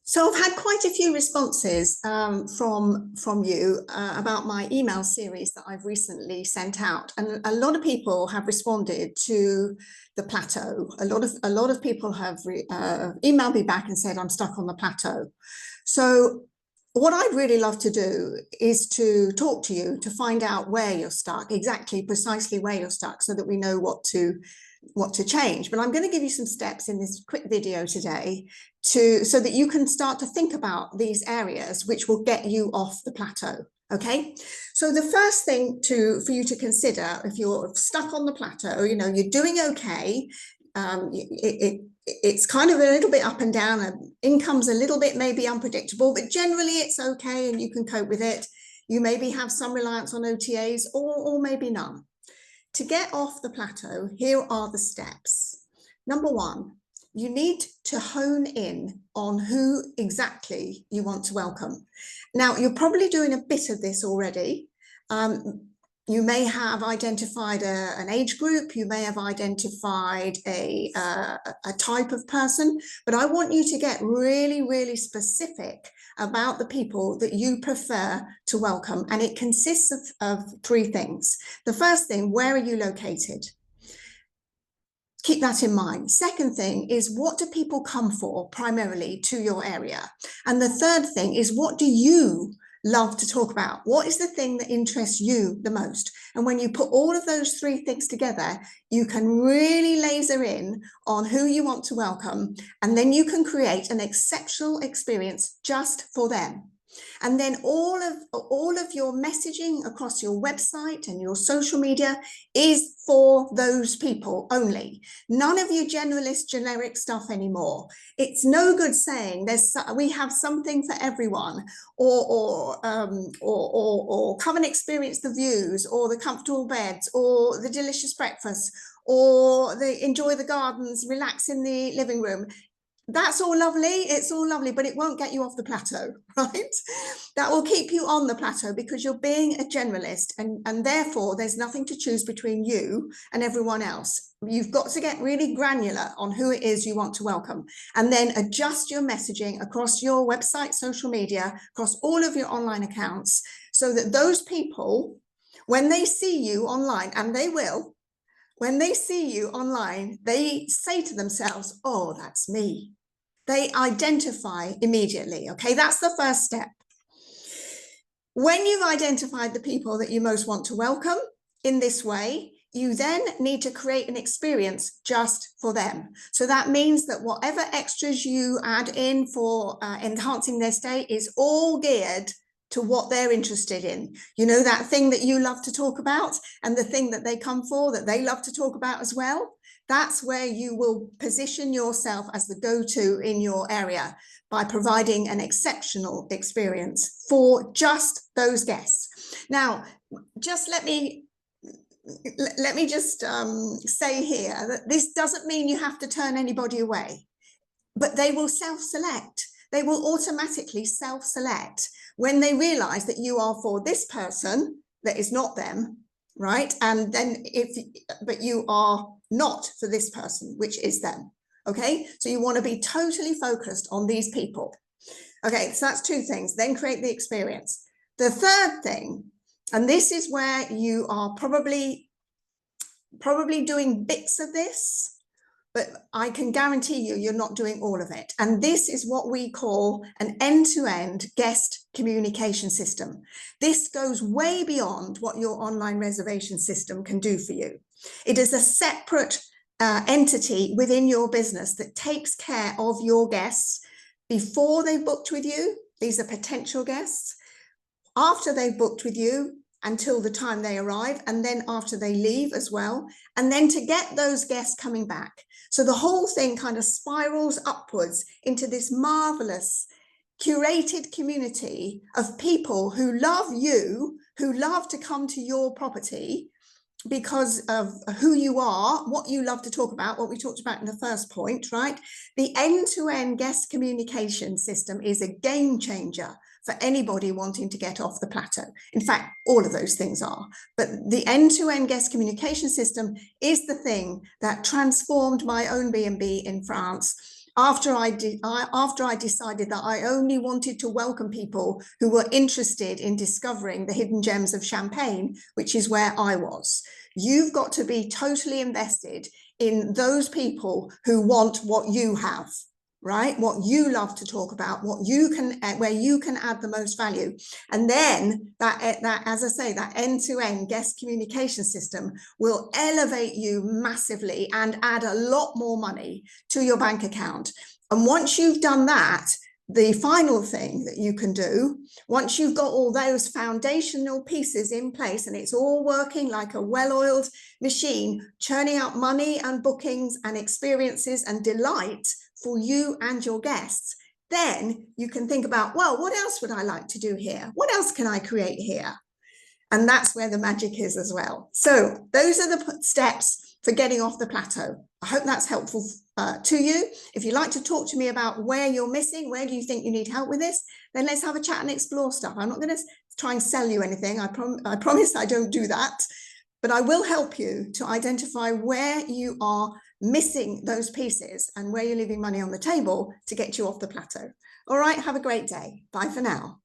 So I've had quite a few responses from you about my email series that I've recently sent out, and a lot of people have responded to the plateau. A lot of people have emailed me back and said I'm stuck on the plateau. So what I'd really love to do is to talk to you to find out where you're stuck, exactly, precisely where you're stuck, so that we know what to change. But I'm going to give you some steps in this quick video today so that you can start to think about these areas which will get you off the plateau. Okay, so the first thing for you to consider, if you're stuck on the plateau, you're doing okay. It's kind of a little bit up and down, and income's a little bit maybe unpredictable, but generally it's okay and you can cope with it. You maybe have some reliance on OTAs or maybe none. To get off the plateau, here are the steps. Number one, you need to hone in on who exactly you want to welcome. Now, you're probably doing a bit of this already. You may have identified an age group, you may have identified a type of person, but I want you to get really, really specific about the people that you prefer to welcome. And it consists of three things. The first thing, where are you located? Keep that in mind. Second thing is, what do people come for primarily to your area? And the third thing is, what do you love to talk about? What is the thing that interests you the most? And when you put all of those three things together, you can really laser in on who you want to welcome, and then you can create an exceptional experience just for them. And then all of your messaging across your website and your social media is for those people only. None of your generalist generic stuff anymore. It's no good saying we have something for everyone, or come and experience the views, or the comfortable beds, or the delicious breakfast, or enjoy the gardens, relax in the living room. That's all lovely, it's all lovely, but it won't get you off the plateau, right? That will keep you on the plateau because you're being a generalist, and therefore there's nothing to choose between you and everyone else. You've got to get really granular on who it is you want to welcome, and then adjust your messaging across your website, social media, across all of your online accounts, so that those people, when they see you online, and they will, when they see you online, they say to themselves, oh, that's me. They identify immediately. Okay, that's the first step. When you've identified the people that you most want to welcome in this way, you then need to create an experience just for them. So that means that whatever extras you add in for enhancing their stay is all geared to what they're interested in. You know, that thing that you love to talk about, and the thing that they come for that they love to talk about as well. That's where you will position yourself as the go-to in your area, by providing an exceptional experience for just those guests. Now, just let me just say here that this doesn't mean you have to turn anybody away, but they will self-select. They will automatically self-select when they realize that you are for this person that is not them, right? And then but you are not for this person, which is them. Okay, so you want to be totally focused on these people. Okay, so that's two things. Then create the experience. The third thing, and this is where you are probably doing bits of this, but I can guarantee you're not doing all of it. And this is what we call an end-to-end guest communication system. This goes way beyond what your online reservation system can do for you. It is a separate entity within your business that takes care of your guests before they've booked with you. These are potential guests. After they've booked with you, until the time they arrive, and then after they leave as well, and then to get those guests coming back. So the whole thing kind of spirals upwards into this marvelous curated community of people who love you, who love to come to your property because of who you are, what you love to talk about, what we talked about in the first point, right? The end-to-end guest communication system is a game changer for anybody wanting to get off the plateau. In fact, all of those things are. But the end-to-end guest communication system is the thing that transformed my own B&B in France. after I decided that I only wanted to welcome people who were interested in discovering the hidden gems of Champagne, which is where I was. You've got to be totally invested in those people who want what you have, right? What you love to talk about, what you can, where you can add the most value. And then that, as I say, that end-to-end guest communication system will elevate you massively and add a lot more money to your bank account. And once you've done that, the final thing that you can do, once you've got all those foundational pieces in place and it's all working like a well-oiled machine, churning out money and bookings and experiences and delight for you and your guests, then you can think about, well, what else would I like to do here? What else can I create here? And that's where the magic is as well. So those are the steps for getting off the plateau. I hope that's helpful to you. If you'd like to talk to me about where you're missing, where do you think you need help with this, then let's have a chat and explore stuff. I'm not going to try and sell you anything. I promise I don't do that. But I will help you to identify where you are missing those pieces and where you're leaving money on the table to get you off the plateau. All right, have a great day. Bye for now.